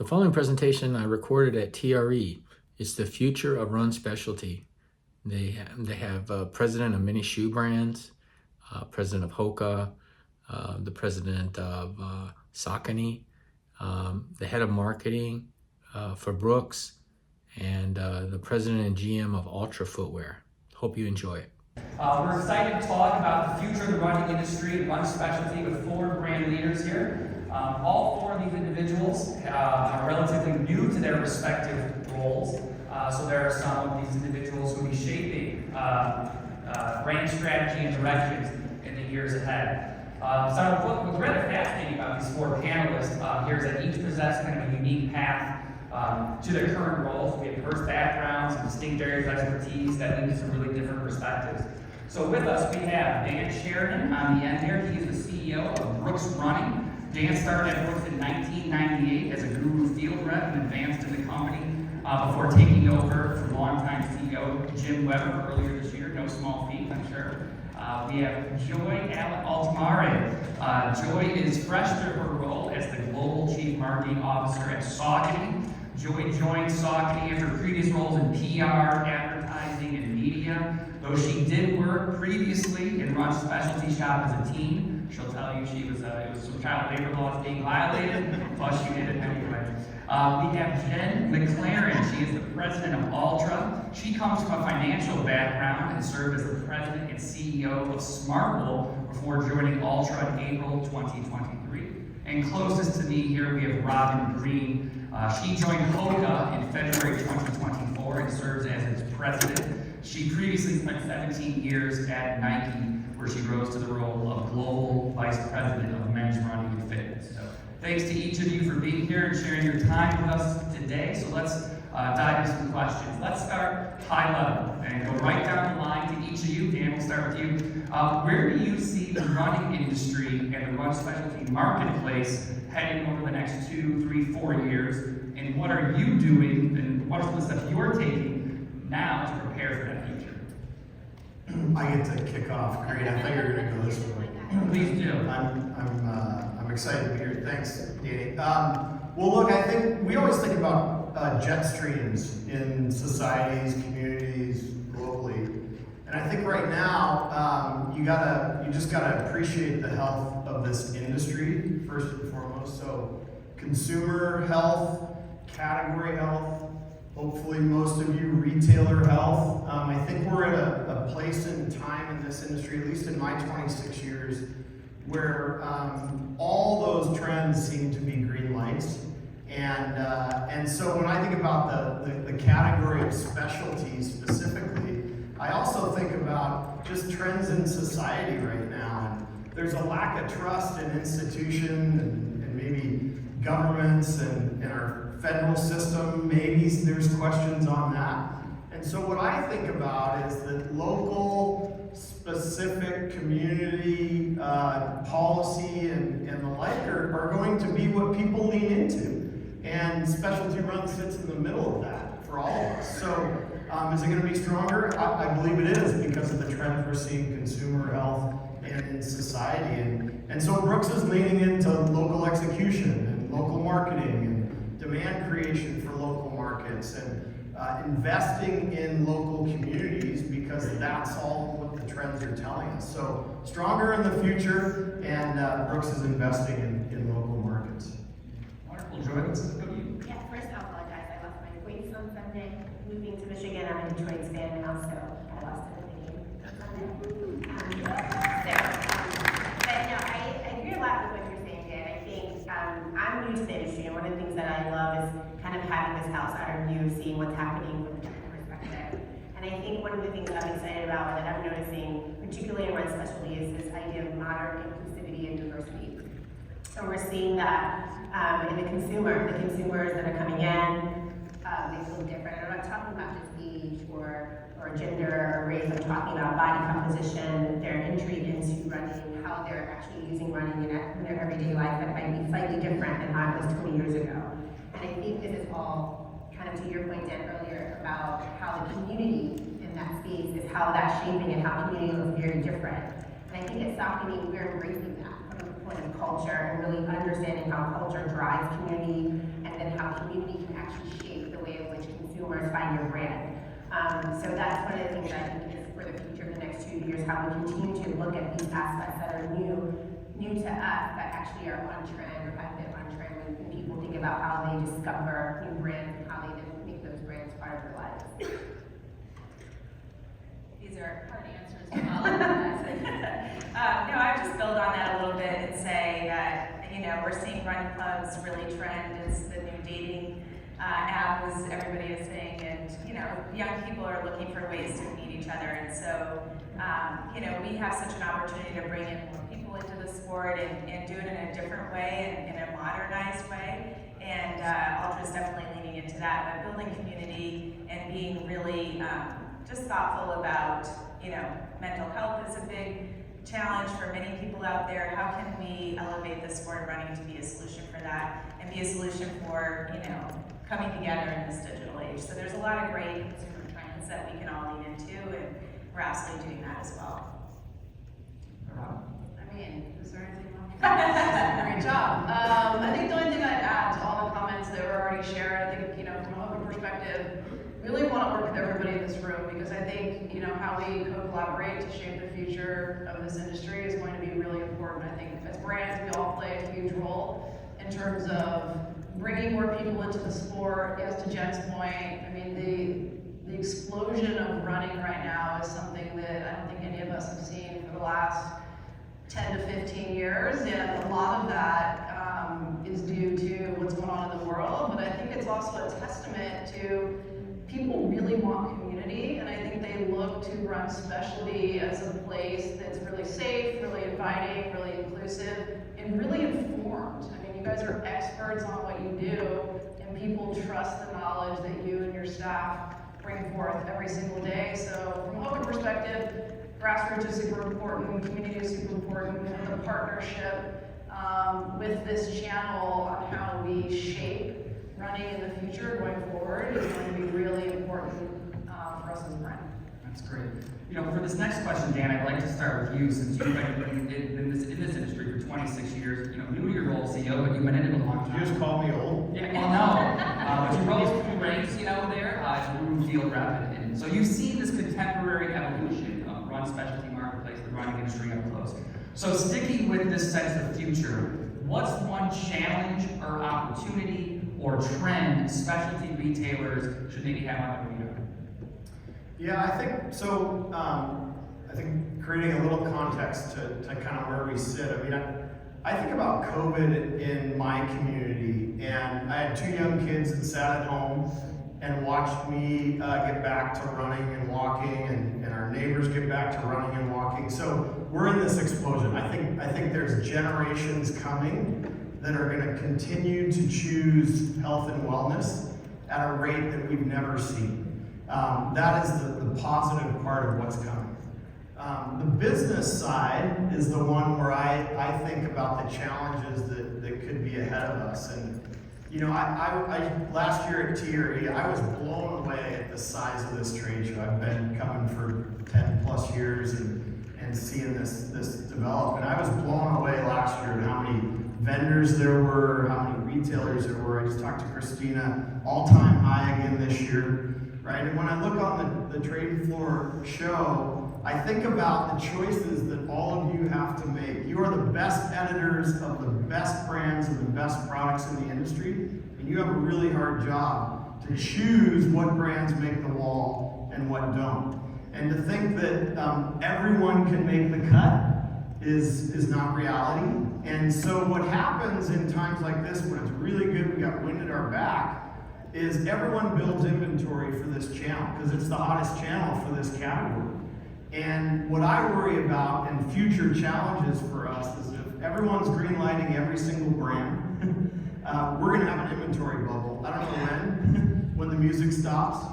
The following presentation I recorded at TRE is the future of run specialty. They have president of many shoe brands, president of HOKA, the president of Saucony, the head of marketing for Brooks, and the president and GM of Altra Footwear. Hope you enjoy it. We're excited to talk about the future of the running industry and run specialty with four brand leaders here. All four of these individuals are relatively new to their respective roles. So there are some of these individuals who will be shaping brand strategy and directions in the years ahead. So what's rather fascinating about these four panelists here is that each possess kind of a unique path to their current roles. We have diverse backgrounds and distinct areas of expertise that lead to some really different perspectives. So with us we have Dan Sheridan on the end here. He is the CEO of Brooks Running. Dan started at Brooks in 1998 as a guru field rep and advanced in the company before taking over from longtime CEO Jim Weber earlier this year. No small feat, I'm sure. We have Joy Altamare. Joy is fresh to her role as the Global Chief Marketing Officer at Saucony. Joy joined Saucony after previous roles in PR, advertising, and media. Though she did work previously in run specialty shop as a teen, she'll tell you it was some child labor laws being violated, but she did it anyway. We have Jen McLaren. She is the president of Altra. She comes from a financial background and served as the president and CEO of Smartwool before joining Altra in April 2023. And closest to me here, we have Robin Green. She joined HOKA in February 2024 and serves as its president. She previously spent 17 years at Nike, where she rose to the role of Global Vice President of Men's Running and Fitness. So thanks to each of you for being here and sharing your time with us today. So let's dive into some questions. Let's start high level and go right down the line to each of you. Dan, we'll start with you. Where do you see the running industry and the run specialty marketplace heading over the next 2, 3, 4 years? And what are you doing and what are the steps you're taking now to prepare for that future? I get to kick off. Great. I thought you were going to go this way. Please do. I'm excited to be here. Thanks, Danny. Well, look, I think we always think about jet streams in societies, communities, globally, and I think right now you just gotta appreciate the health of this industry first and foremost. So, consumer health, category health. Hopefully most of you retailer health. I think we're at a place in time in this industry, at least in my 26 years, where all those trends seem to be green lights. And so when I think about the category of specialties specifically, I also think about just trends in society right now. And there's a lack of trust in institutions and maybe governments and our federal system. Maybe there's questions on that. And so what I think about is that local, specific community policy and the like are going to be what people lean into. And specialty run sits in the middle of that for all of us. So is it going to be stronger? I believe it is because of the trends we're seeing in consumer health and in society. And so Brooks is leaning into local execution and local marketing and demand creation for local markets and investing in local communities because that's all what the trends are telling us. So stronger in the future, and Brooks is investing in local markets. Wonderful. Joy, let's go to you. Yeah, first I apologize. I lost my voice on Sunday. Moving to Michigan, I'm a Detroit fan now, so I lost it in the game on Sunday. But no, I agree a lot with what you're saying, Dan. I think I'm new to the industry, and one of the things that I love is kind of having this outsider view, seeing what's happening from a different perspective. And I think one of the things that I'm excited about, or that I'm noticing, particularly in run specialty, is this idea of modern inclusivity and diversity. So we're seeing that in the consumers that are coming in, they feel different. And I'm not talking about just age or gender or race. I'm talking about body composition, their entry into running, how they're actually using running in their everyday life that might be slightly different than how it was 20 years ago. And I think this is all kind of to your point, Dan, earlier about how the community in that space is how that's shaping and how community looks very different. And I think at Saucony, we're embracing that from the point of culture and really understanding how culture drives community and then how identifying your brand. So that's one of the things I think is for the future of the next 2 years, how we continue to look at these aspects that are new to us, that actually are on trend or have been on trend when people think about how they discover new brands and how they make those brands part of their lives. These are hard answers as well. No, I would just build on that a little bit and say that, we're seeing run clubs really trend. It's the new dating app, as everybody is saying, and, young people are looking for ways to meet each other. And so, we have such an opportunity to bring in more people into the sport and do it in a different way and in a modernized way. And Altra is definitely leaning into that, but building community and being really just thoughtful about, mental health is a big challenge for many people out there. How can we elevate the sport of running to be a solution for that and be a solution for, coming together in this digital age? So there's a lot of great consumer trends that we can all lean into, and we're absolutely doing that as well. I mean, is there anything wrong? Great job. I think the only thing I'd add to all the comments that were already shared, I think, from a HOKA perspective, really want to work with everybody in this room, because I think, how we co-collaborate to shape the future of this industry is going to be really important. I think as brands, we all play a huge role in terms of bringing more people into the sport. Yes, to Jen's point, I mean, the explosion of running right now is something that I don't think any of us have seen for the last 10 to 15 years, and a lot of that is due to what's going on in the world, but I think it's also a testament to people really want community, and I think they look to Run Specialty as a place that's really safe, really inviting, really inclusive, and really informed. I mean, you guys are experts on what you do, and people trust the knowledge that you and your staff bring forth every single day. So from a HOKA perspective, grassroots is super important, community is super important, and the partnership with this channel on how we shape running in the future going forward is going to be really important for us as a brand. That's great. For this next question, Dan, I'd like to start with you, since you've been in this industry for 26 years, new to your role as CEO, but you've been in it a long time. You just call me old? Yeah, well, no. But you rose through ranks, there, as a room field rep, and so you've seen this contemporary evolution of run specialty marketplace, the running industry up close. So sticking with this sense of future, what's one challenge or opportunity or trend specialty retailers should maybe have on their radar? Yeah, I think so. I think creating a little context to kind of where we sit. I mean, I think about COVID in my community, and I had 2 young kids that sat at home and watched me get back to running and walking, and our neighbors get back to running and walking. So we're in this explosion. I think there's generations coming that are going to continue to choose health and wellness at a rate that we've never seen. That is the positive part of what's coming. The business side is the one where I think about the challenges that could be ahead of us. And I last year at TRE, I was blown away at the size of this trade show. I've been coming for 10 plus years and seeing this develop. And I was blown away last year at how many vendors there were, how many retailers there were. I just talked to Christina, all-time high again this year, right? And when I look on the trade floor show, I think about the choices that all of you have to make. You are the best editors of the best brands and the best products in the industry, and you have a really hard job to choose what brands make the wall and what don't. And to think that everyone can make the cut is not reality. And so what happens in times like this, when it's really good, we got wind at our back, is everyone builds inventory for this channel, because it's the hottest channel for this category. And what I worry about and future challenges for us is if everyone's greenlighting every single brand, we're gonna have an inventory bubble. I don't know when the music stops.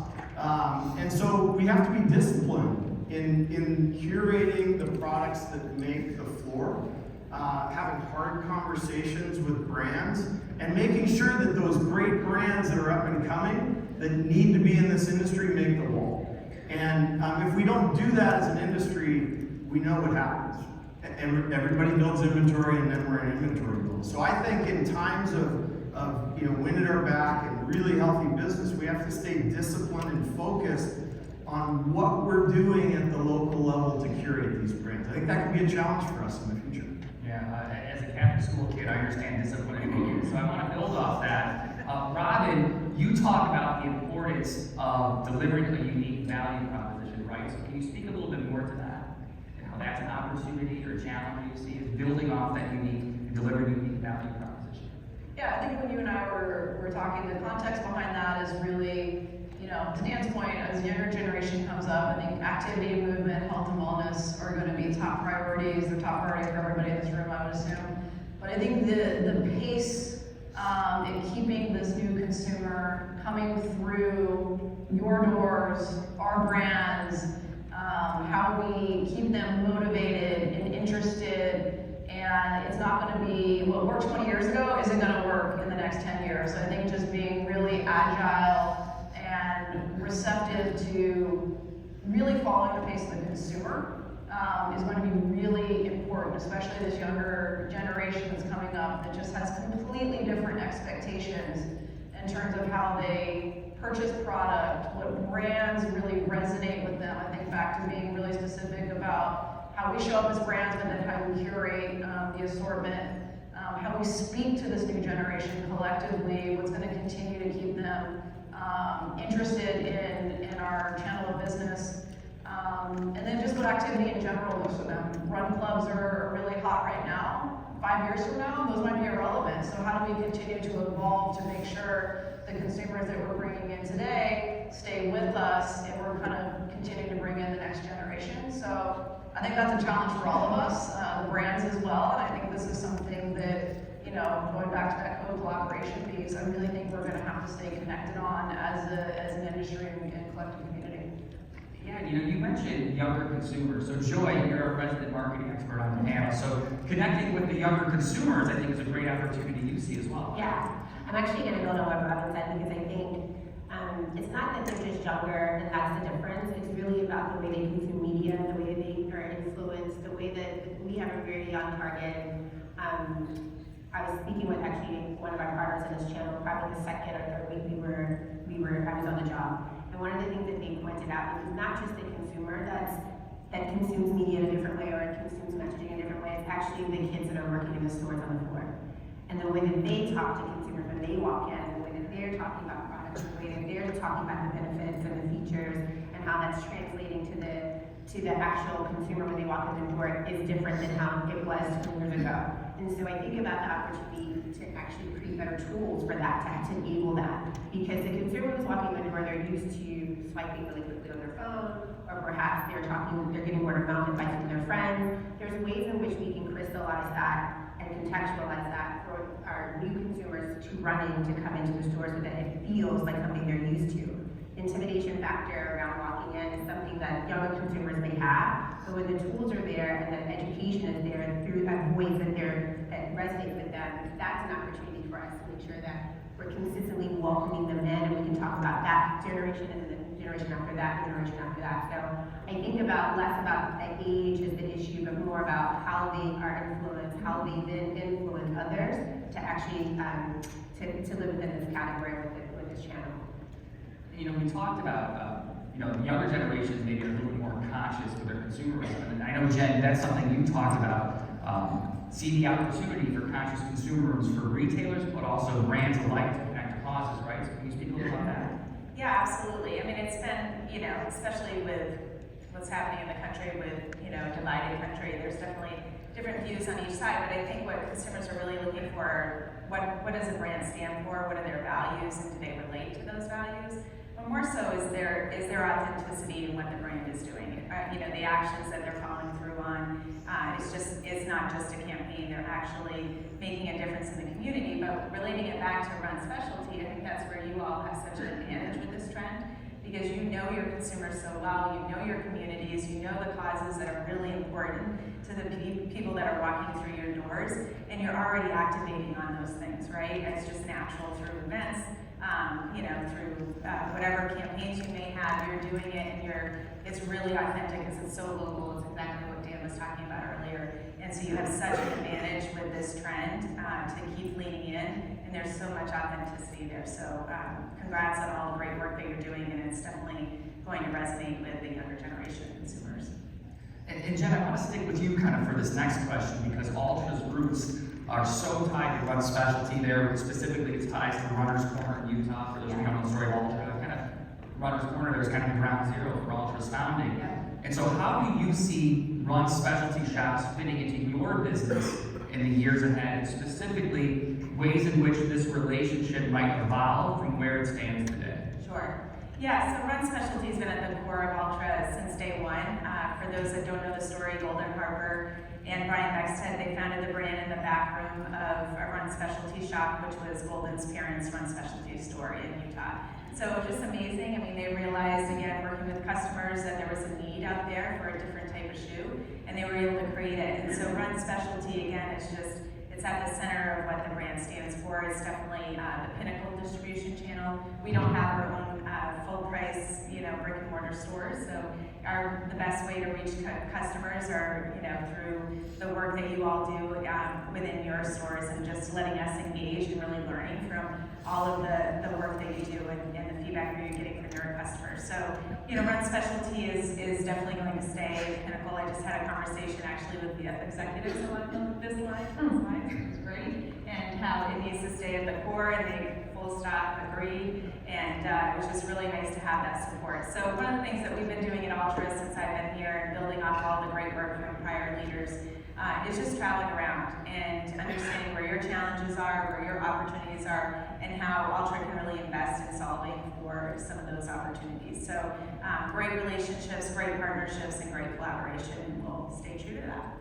And so we have to be disciplined in curating the products that make the floor, having hard conversations with brands, and making sure that those great brands that are up and coming, that need to be in this industry, make the wall. And if we don't do that as an industry, we know what happens. And everybody builds inventory, and then we're in inventory build. So I think in times of of wind at our back and really healthy business, we have to stay disciplined and focused on what we're doing at the local level to curate these brands. I think that can be a challenge for us in the future. Yeah, as a Catholic school kid, I understand discipline and focus, so I want to build off that. Robin, you talk about the importance of delivering a unique value proposition, right? So can you speak a little bit more to that? And how that's an opportunity or a challenge you see is building off that unique, delivering unique value proposition? Yeah, I think when you and I were talking, the context behind that is really, to Dan's point, as the younger generation comes up, I think activity, movement, health and wellness are going to be top priorities. They're top priority for everybody in this room, I would assume. But I think the pace in keeping this new consumer coming through your doors, our brands, how we keep them motivated and interested, and it's not going to be what worked 20 years ago isn't going to work in the next 10 years. So I think just being really agile and receptive to really following the pace of the consumer is going to be really important, especially this younger generation that's coming up that just has completely different expectations in terms of how they purchase product, what brands really resonate with them. I think back to being really specific about how we show up as brands, but then how we curate the assortment, how we speak to this new generation collectively, what's going to continue to keep them interested in our channel of business, and then just what activity in general looks for them. Run clubs are really hot right now. 5 years from now, those might be irrelevant. So how do we continue to evolve to make sure the consumers that we're bringing in today stay with us, and we're kind of continuing to bring in the next generation? So I think that's a challenge for all of us, the brands as well, and I think this is something that, going back to that co-collaboration piece, I really think we're going to have to stay connected on as an industry and collective community. Yeah, you mentioned younger consumers. So Joy, you're a resident marketing expert on the panel. So connecting with the younger consumers, I think, is a great opportunity you see as well. Yeah, I'm actually going to build on what Robin said, because I think it's not that they're just younger and that's the difference. It's really about the way they consume media, the way they are influenced, the way that we have a very young target. I was speaking with actually one of our partners in this channel, probably the second or third week I was on the job. And one of the things that they pointed out is not just the consumer that consumes media in a different way or consumes messaging in a different way, it's actually the kids that are working in the stores on the floor. And the way that they talk to consumers when they walk in, the way that they're talking about products, the way that they're talking about the benefits and the features, and how that's translating to the actual consumer when they walk in the door is different than how it was 2 years ago. And so I think about the opportunity to actually create better tools for that, to enable that. Because the consumer who's walking in the door, they're used to swiping really quickly on their phone, or perhaps they're getting word of mouth advice from their friends. There's ways in which we can crystallize that and contextualize that for our new consumers to run in, to come into the stores so that it feels like something they're used to. Intimidation factor around walking in is something that younger consumers may have, but when the tools are there and the education is there through that voice that resonates with them, that's an opportunity for us to make sure that we're consistently welcoming them in, and we can talk about that generation and then the generation after that, generation after that. So I think about less about the age as the issue, but more about how they are influenced, how they then influence others to actually to live within this category with this channel. We talked about, the younger generations maybe are a little bit more conscious with their consumerism. And I know, Jen, that's something you talked about. See the opportunity for conscious consumers for retailers, but also brands alike to connect to causes, right? So can you speak a little about that? Yeah, absolutely. I mean, it's been, especially with what's happening in the country with, divided country, there's definitely different views on each side, but I think what consumers are really looking for, what does a brand stand for, what are their values, and do they relate to those values? But more so is there authenticity in what the brand is doing. The actions that they're following through on, it's not just a campaign, they're actually making a difference in the community, but relating it back to Run Specialty, I think that's where you all have such an advantage with this trend, because you know your consumers so well, you know your communities, you know the causes that are really important to the people that are walking through your doors, and you're already activating on those things, right? It's just natural through events, through whatever campaigns you may have, you're doing it and it's really authentic because it's so local. It's exactly what Dan was talking about earlier. And so you have such an advantage with this trend to keep leaning in and there's so much authenticity there. So congrats on all the great work that you're doing, and it's definitely going to resonate with the younger generation of consumers. And Jen, I want to stick with you kind of for this next question, because Altra's roots are so tied to run specialty there. Specifically, it's ties to Runner's Corner in Utah. For those who don't know the story of Altra, kind of Runner's Corner there is kind of the ground zero for Altra's founding. Yeah. And so how do you see run specialty shops fitting into your business in the years ahead, and specifically ways in which this relationship might evolve from where it stands today? Sure. Yeah, so Run Specialty has been at the core of Altra since day one. For those that don't know the story, Golden Harbor and Brian Beckstead, they founded the brand in the back room of a Run Specialty shop, which was Golden's parents' Run Specialty store in Utah. So just amazing. I mean, they realized, again, working with customers, that there was a need out there for a different type of shoe, and they were able to create it. And so Run Specialty, again, is just, it's at the center of what the brand stands for. It's definitely the pinnacle distribution channel. We don't have our own full price, brick and mortar stores. So the best way to reach customers are, through the work that you all do within your stores, and just letting us engage and really learning from all of the work that you do and the feedback that you're getting from your customers. So, Run Specialty is definitely going to stay pinnacle. I just had a conversation actually with the executives on this line. It's great. And how it needs to stay at the core, and they full stop agree. And it was just really nice to have that support. So one of the things that we've been doing at Altra since I've been here, and building off all the great work from prior leaders, is just traveling around and understanding where your challenges are, where your opportunities are, and how Altra can really invest in solving for some of those opportunities. So great relationships, great partnerships, and great collaboration, and we'll stay true to that.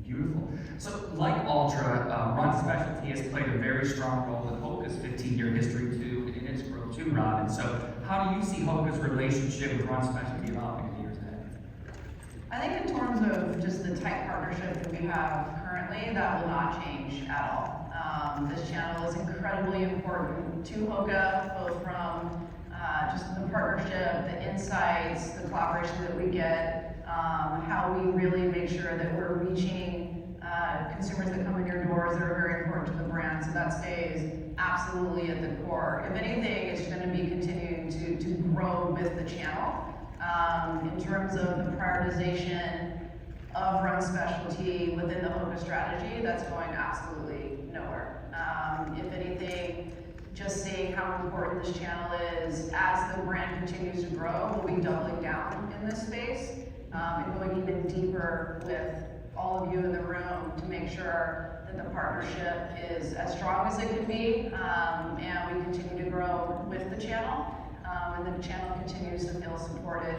Beautiful. So, like Altra, Run Specialty has played a very strong role in HOKA's 15-year history too, in its growth too, Robin. So, how do you see HOKA's relationship with Run Specialty evolving in the years ahead? I think in terms of just the tight partnership that we have currently, that will not change at all. This channel is incredibly important to HOKA, both from just the partnership, the insights, the collaboration that we get, how we really make sure that we're reaching consumers that come in your doors that are very important to the brand. So that stays absolutely at the core. If anything, it's going to be continuing to grow with the channel. In terms of the prioritization of Run Specialty within the HOKA strategy, that's going absolutely nowhere. If anything, just seeing how important this channel is as the brand continues to grow, we'll be doubling down in this space and going even deeper with all of you in the room to make sure that the partnership is as strong as it can be, and we continue to grow with the channel, and the channel continues to feel supported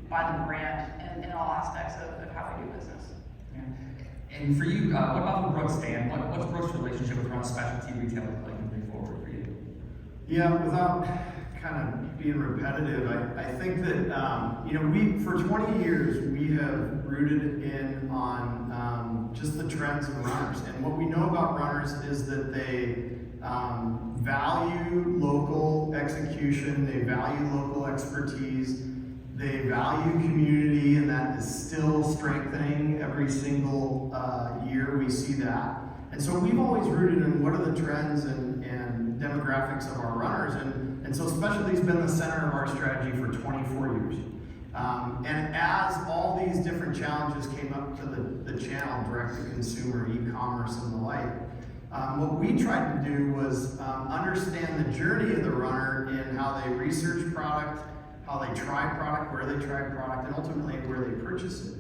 by the brand in all aspects of how we do business. Yeah. And for you, what about the Brooks stand? What's Brooks' relationship with Run Specialty retail look like moving forward for you? Yeah, without kind of being repetitive, I think that, we, for 20 years, we have rooted in on just the trends of runners. And what we know about runners is that they value local execution, they value local expertise, they value community, and that is still strengthening every single year. We see that. And so we've always rooted in what are the trends and demographics of our runners. And so specialty's been the center of our strategy for 24 years. And as all these different challenges came up to the channel, direct-to-consumer, e-commerce, and the like, what we tried to do was understand the journey of the runner in how they research product, how they try product, where they try product, and ultimately where they purchase it.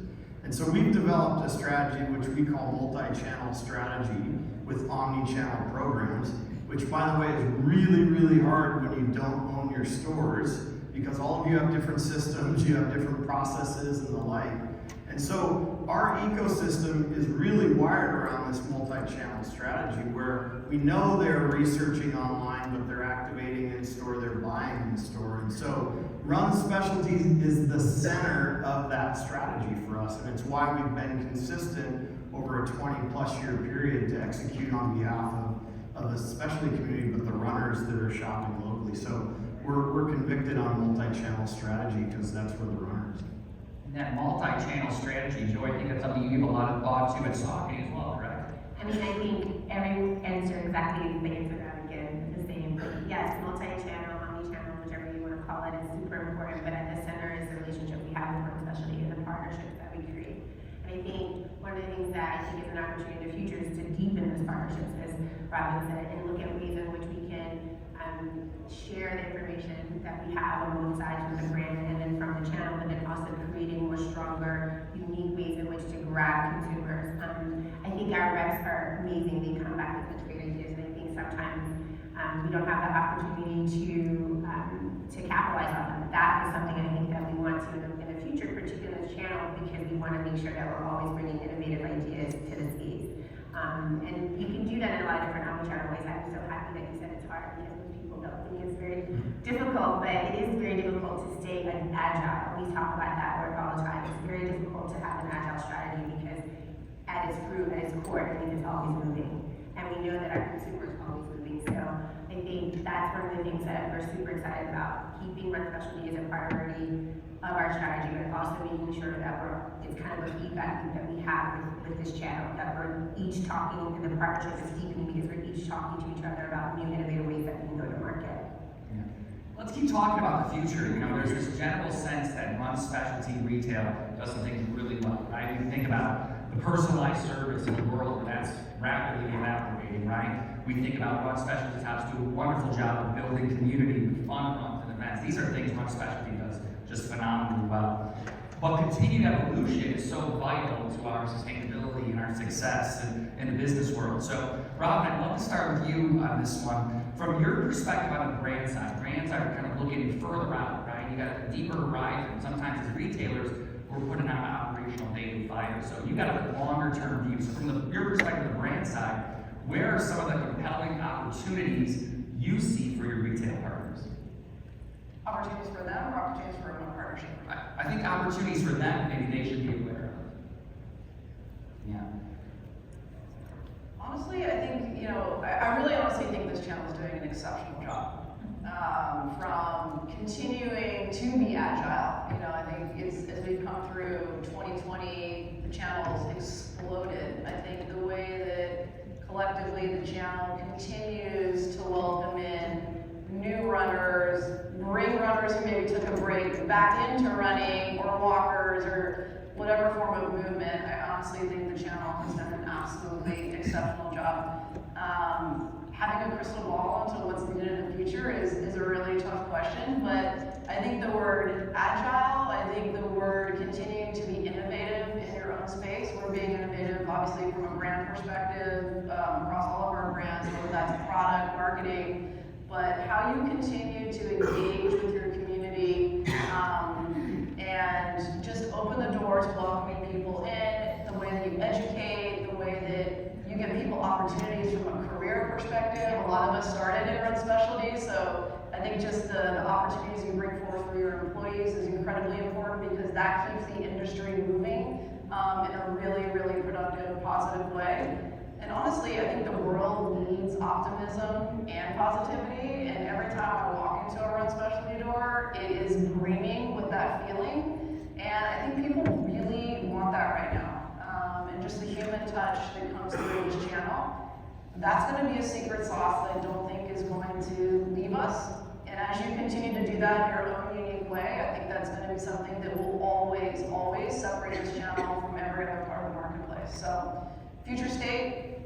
And so we've developed a strategy which we call multi-channel strategy with omni-channel programs, which, by the way, is really, really hard when you don't own your stores, because all of you have different systems, you have different processes and the like. And so our ecosystem is really wired around this multi-channel strategy, where we know they're researching online, but they're activating in store, they're buying in store. And so Run Specialty is the center of that strategy for us, and it's why we've been consistent over a 20+ year period to execute on behalf of the specialty community, but the runners that are shopping locally. So we're convicted on multi-channel strategy because that's where the runners. And that multi-channel strategy, Joy, I think that's something you give a lot of thought to at Saucony as well, correct? And mean, I think every answer exactly the answer that we give is the same. Yes, multi-channel, omni-channel, whichever you want to call it, is super important, but at the center is the relationship we have with Run Specialty and the partnerships that we create. And I think one of the things that I think is an opportunity in the future is to deepen those partnerships, as Robin said, and look at ways in which we can share the information that we have on both sides from the brand and then from the channel, but then also creating more stronger, unique ways in which to grab consumers. I think our reps are amazing. They come back with such great ideas, and I think sometimes we don't have the opportunity to capitalize on them. That is something I think that we want to in the future, particularly in this channel, because we want to make sure that we're always bringing innovative ideas to the space. And you can do that in a lot of different omnichannel ways. I'm so happy that you said it's hard, because most people don't think it's very difficult, but it is very difficult to stay agile. We talk about that word all the time. It's very difficult to have an agile strategy because at its root, at its core, it means it's always moving. And we know that our consumer is always moving. So I think that's one of the things that we're super excited about, keeping Run Specialty as a priority of our strategy, but also making sure that it's kind of a feedback loop that we have with this channel, that we're each talking, and the partnership is deepening because we're each talking to each other about new innovative ways that we can go to market. Yeah. Let's keep talking about the future. You know, there's this general sense that Run Specialty retail does some things really well, right? You think about the personalized service in a world where that's rapidly evaporating, right? We think about Run Specialty's house do a wonderful job of building community with fun runs and events. These are things Run Specialty does just phenomenally well. But continued evolution is so vital to our sustainability and our success in the business world. So, Robin, I'd love to start with you on this one. From your perspective on the brand side, brands are kind of looking further out, right? You got a deeper horizon. Sometimes as retailers, we're putting out operational daily fire. So you got a longer term view. So from your perspective, the brand side, where are some of the compelling opportunities you see for your retail partners? Opportunities for them or opportunities for a partnership? I think opportunities for them, maybe they should be aware of. Yeah. Honestly, I think, I really honestly think this channel is doing an exceptional job. From continuing to be agile. I think as we've come through 2020, the channel's exploded. I think the way that collectively the channel continues to welcome in new runners, bring runners who maybe took a break back into running, or walkers, or whatever form of movement. I honestly think the channel has done an absolutely exceptional job. Having a crystal ball into what's needed in the future is a really tough question, but I think the word agile, I think the word continuing to be innovative in your own space. We're being innovative, obviously, from a brand perspective, across all of our brands, whether that's product, marketing, but how you continue to engage with your community and just open the door to welcoming people in, the way that you educate, the way that you give people opportunities from a career perspective. A lot of us started in Run Specialty, so I think just the opportunities you bring forth for your employees is incredibly important, because that keeps the industry moving in a really, really productive, positive way. And honestly, I think the world needs optimism and positivity, and every time I walk into a Run Specialty door, it is brimming with that feeling, and I think people really want that right now. And just the human touch that comes through this channel, that's going to be a secret sauce that I don't think is going to leave us. And as you continue to do that in your own unique way, I think that's going to be something that will always, always separate this channel from every other part of the marketplace. So, future state,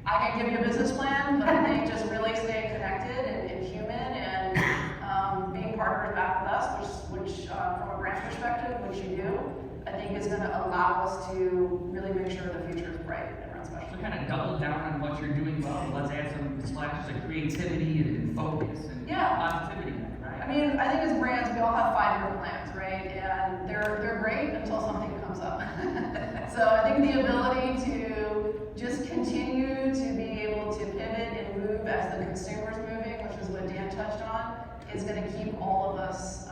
I can give you a business plan, but I think just really staying connected and human and being partners back with us, which from a brand perspective, which you do, I think is going to allow us to really make sure the future is bright in Run Specialty. So kind of double down on what you're doing well. Let's add some splashes of creativity and focus and positivity, right? I mean, I think as brands, we all have 5-year plans, right? And they're great until something comes up. So I think the ability to just continue to be able to pivot and move as the consumer's moving, which is what Dan touched on, is going to keep all of us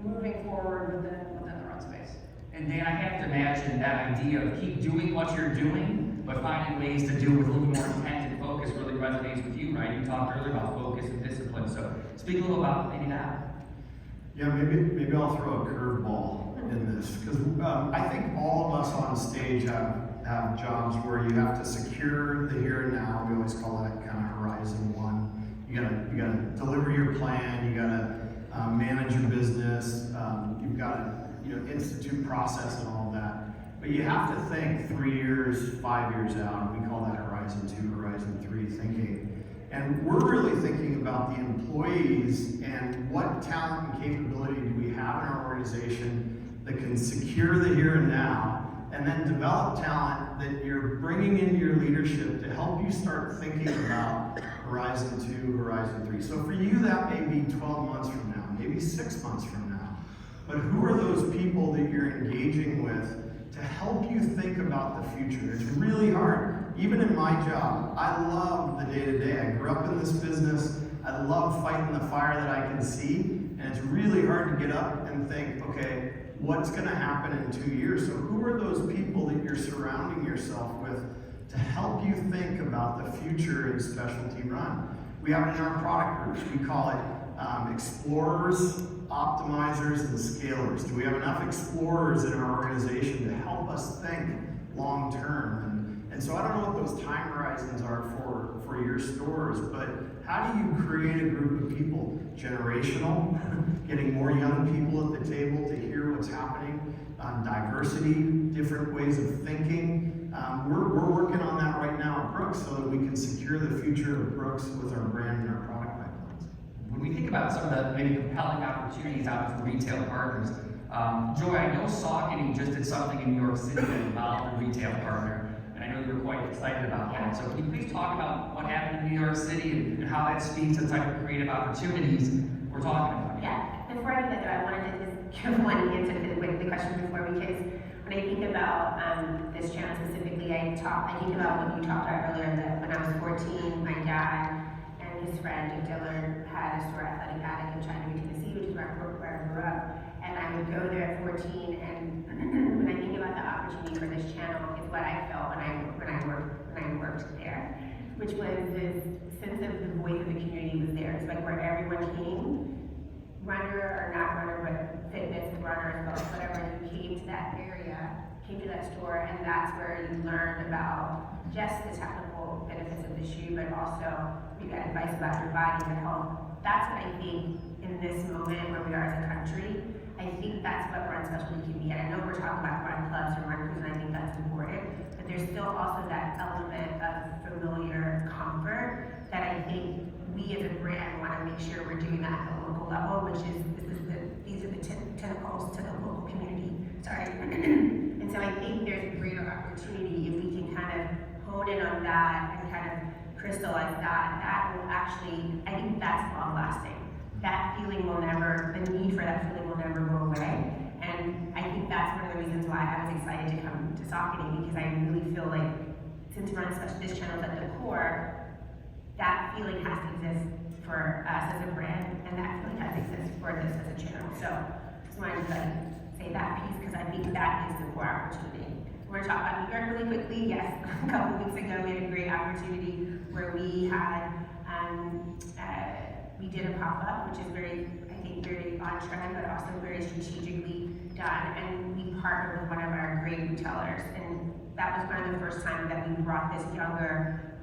moving forward within the run space. And Dan, I have to imagine that idea of keep doing what you're doing, but finding ways to do it with a little more intent and focus really resonates with you, right? You talked earlier about focus and discipline, so speak a little about maybe that. Yeah, maybe I'll throw a curveball in this, because I think all of us on stage have have jobs where you have to secure the here and now. We always call that kind of horizon one. You gotta deliver your plan. You gotta manage your business. You've got to institute process and all of that. But you have to think 3 years, 5 years out. We call that horizon two, horizon three thinking. And we're really thinking about the employees and what talent and capability do we have in our organization that can secure the here and now, and then develop talent that you're bringing into your leadership to help you start thinking about horizon two, horizon three. So for you, that may be 12 months from now, maybe 6 months from now. But who are those people that you're engaging with to help you think about the future? It's really hard. Even in my job, I love the day-to-day. I grew up in this business. I love fighting the fire that I can see. And it's really hard to get up and think, okay, what's going to happen in 2 years? So who are those people that you're surrounding yourself with to help you think about the future in specialty run? We have it in our product groups. We call it explorers, optimizers, and scalers. Do we have enough explorers in our organization to help us think long term? And so I don't know what those time horizons are for your stores, but how do you create a group of people? Generational, getting more young people at the table to hear what's happening, diversity, different ways of thinking. We're working on that right now at Brooks so that we can secure the future of Brooks with our brand and our product pipelines. When we think about some of the maybe compelling opportunities out for retail partners, Joy, I know Saucony just did something in New York City that involved a retail partner. And I know you were quite excited about that. So can you please talk about what happened in New York City and how that speaks to the type of creative opportunities we're talking about? Yeah, before I do that though, I wanted to just give one answer to the question before, because when I think about this channel specifically, I think about what you talked about earlier, that when I was 14, my dad and his friend Dillard had a store, Athletic Attic, in Chattanooga, Tennessee, which is where I grew up. And I would go there at 14, and when I think about the opportunity for this channel, it's what I felt when I worked there, which was this sense of the voice of the community was there. It's like where everyone came, runner or not runner, but fitness runners, both, whatever, you came to that area, came to that store, and that's where you learned about just the technical benefits of the shoe, but also you got advice about your body and health. That's what I think in this moment where we are as a country. I think that's what run specialty can be. And I know we're talking about run clubs and run crews, and I think that's important, but there's still also that element of familiar comfort that I think we as a brand want to make sure we're doing that at the local level, which is these are the tentacles to the local community. Sorry. And so I think there's a greater opportunity if we can kind of hone in on that and kind of crystallize that. That will actually, I think that's long lasting. That feeling will never, the need for that feeling will never go away. And I think that's one of the reasons why I was excited to come to Saucony, because I really feel like since this channel is at the core, that feeling has to exist for us as a brand, and that feeling has to exist for this as a channel. So I just wanted to say that piece, because I think that is the core opportunity. We're going to talk about New York really quickly. Yes, a couple weeks ago we had a great opportunity where we had we did a pop-up, which is very on trend, but also very strategically done. And we partnered with one of our great retailers. And that was one of the first times that we brought this younger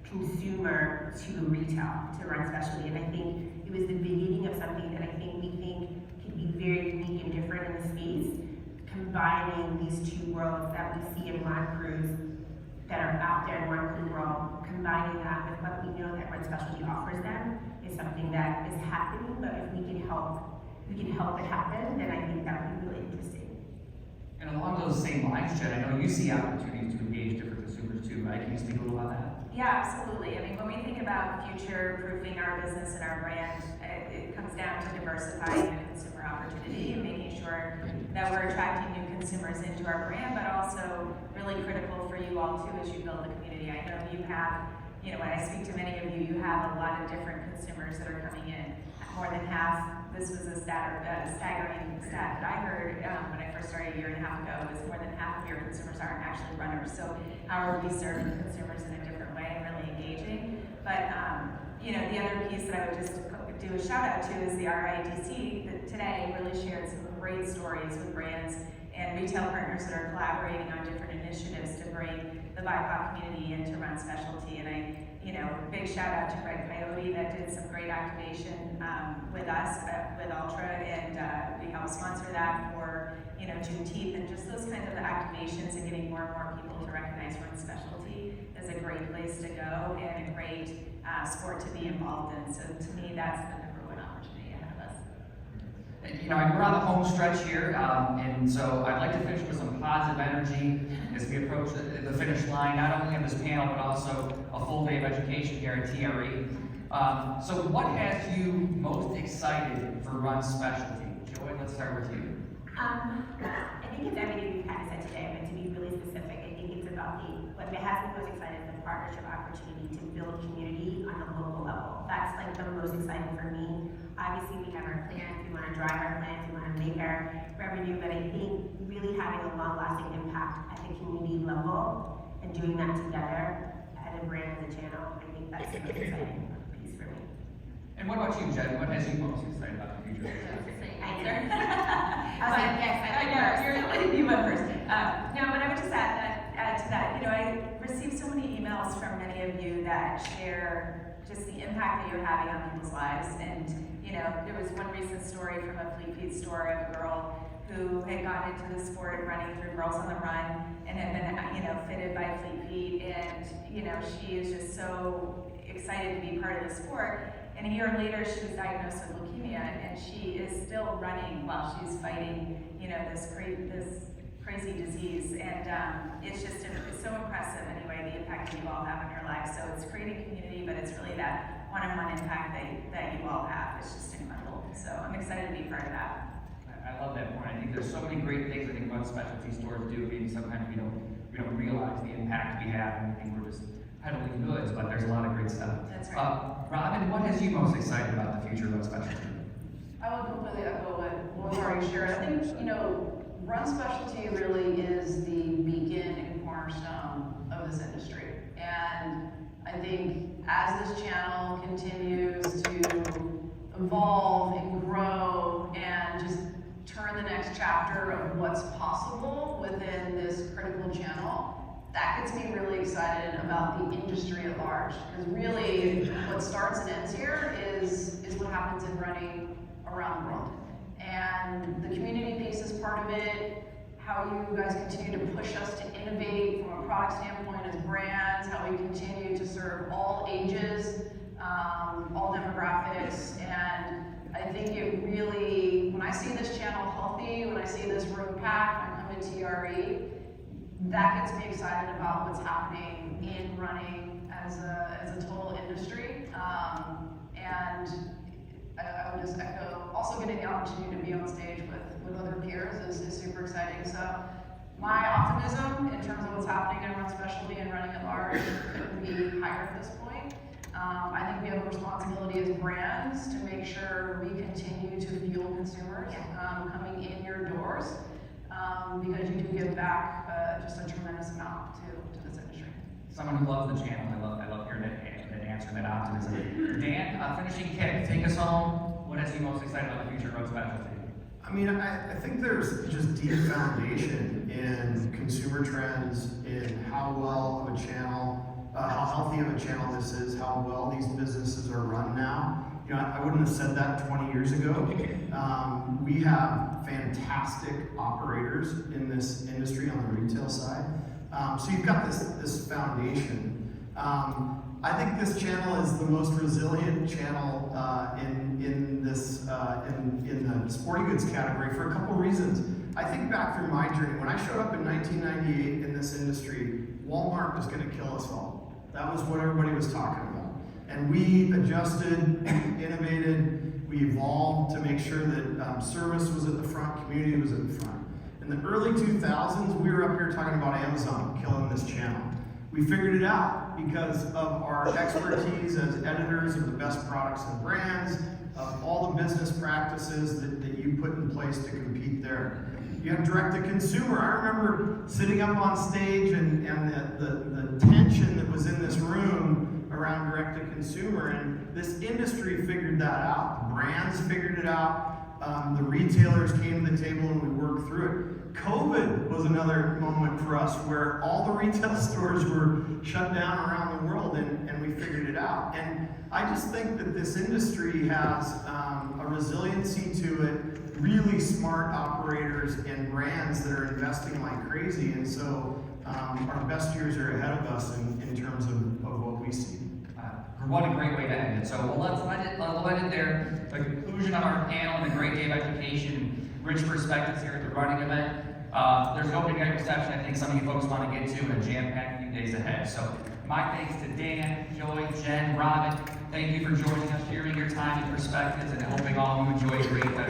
consumer to retail, to run specialty. And I think it was the beginning of something that we think could be very unique and different in the space, combining these two worlds that we see in run crews that are out there in run crew world, combining that with what we know that run specialty offers them is something that is happening. But if we can help it happen, then I think that would be really interesting. And along those same lines, Jen, I know you see opportunities to engage different consumers too, right? Can you speak a little about that? Yeah, absolutely. I mean, when we think about future-proofing our business and our brand, it comes down to diversifying the consumer opportunity and making sure that we're attracting new consumers into our brand, but also really critical for you all too as you build the community. I know you have, when I speak to many of you, you have a lot of different consumers that are coming in. More than half, this was a staggering stat that I heard when I first started a year and a half ago, was more than half of your consumers aren't actually runners. So how are we serving consumers in a different way and really engaging? But the other piece that I would just do a shout out to is the RIDC that today really shared some great stories with brands and retail partners that are collaborating on different initiatives to bring the BIPOC community into Run Specialty. And big shout out to Greg Coyote that did some great activation with us, with Altra, and we helped sponsor that for, Juneteenth, and just those kinds of activations and getting more and more people to recognize Run Specialty is a great place to go and a great sport to be involved in. So to me, that's the number one opportunity ahead of us. And, we're on the home stretch here, and so I'd like to finish with some positive energy as we approach the finish line, not only of this panel, but also a full day of education here at TRE. So what has you most excited for Run Specialty? Joy, let's start with you. I think it's everything we've kind of said today, but to be really specific, I think it's about what has me most excited is the partnership opportunity to build community on a local level. That's like the most exciting for me. Obviously, we have our plans, we want to drive our plans, we want to make our revenue, but I think really having a long-lasting impact at the community level and doing that together as a brand, as a channel, I think that's the most exciting piece for me. And what about you, Jen? What has you most excited about the future? I was like, yes, You went first. No, but I would just add to that. I received so many emails from many of you that share just the impact that you're having on people's lives. And there was one recent story from a Fleet Feet store of a girl who had gotten into the sport of running through Girls on the Run and had been, fitted by Fleet Feet, and she is just so excited to be part of the sport. And a year later, she was diagnosed with leukemia, and she is still running while she's fighting, this crazy disease. And it's so impressive, anyway, the impact that you all have on your lives. So it's creating community, but it's really that one-on-one impact that you all have. It's just incredible. So I'm excited to be part of that. I love that point. I think there's so many great things I think Run Specialty stores do. Maybe sometimes we don't realize the impact we have, and we think we're just peddling goods, but there's a lot of great stuff. That's right. Robin, what has you most excited about the future of Run Specialty? I would completely echo what was already shared. I think, Run Specialty really is the beacon and cornerstone of this industry. And I think as this channel continues to evolve and grow and just turn the next chapter of what's possible within this critical channel, that gets me really excited about the industry at large. Because really, what starts and ends here is what happens in running around the world. And the community piece is part of it, how you guys continue to push us to innovate from a product standpoint as brands, how we continue to serve all ages, all demographics, and I think it really, when I see this channel healthy, when I see this room packed, when I come to TRE, that gets me excited about what's happening in running as a total industry. And I would just echo, also getting the opportunity to be on stage with other peers is super exciting. So my optimism in terms of what's happening in Run Specialty and running at large couldn't be higher at this point. I think we have a responsibility as brands to make sure we continue to fuel consumers coming in your doors, because you do give back just a tremendous amount to this industry. Someone who loves the channel, I love hearing that answer, that optimism. Dan, finishing kick, take us home. What has you most excited about the future of Run Specialty? I mean, I think there's just deep foundation in consumer trends, in how well of a channel, how healthy of a channel this is, how well these businesses are run now. I wouldn't have said that 20 years ago. We have fantastic operators in this industry on the retail side. So you've got this foundation. I think this channel is the most resilient channel in the sporting goods category for a couple reasons. I think back through my journey. When I showed up in 1998 in this industry, Walmart was going to kill us all. That was what everybody was talking about. And we adjusted, innovated, we evolved to make sure that service was at the front, community was at the front. In the early 2000s, we were up here talking about Amazon killing this channel. We figured it out because of our expertise as editors of the best products and brands, of all the business practices that you put in place to compete there. You have direct-to-consumer. I remember sitting up on stage and the tension that was in this room around direct-to-consumer, and this industry figured that out. The brands figured it out. The retailers came to the table and we worked through it. COVID was another moment for us where all the retail stores were shut down around the world, and we figured it out. And I just think that this industry has a resiliency to it, really smart operators and brands that are investing like crazy. And so our best years are ahead of us in terms of what we see. What a great way to end it. So let's let it there. The conclusion of our panel and a great day of education, rich perspectives here at the running event. There's an opening night reception I think some of you folks want to get to in a jam-packed few days ahead. So my thanks to Dan, Joy, Jen, Robin. Thank you for joining us, sharing your time and perspectives, and hoping all of you enjoy a great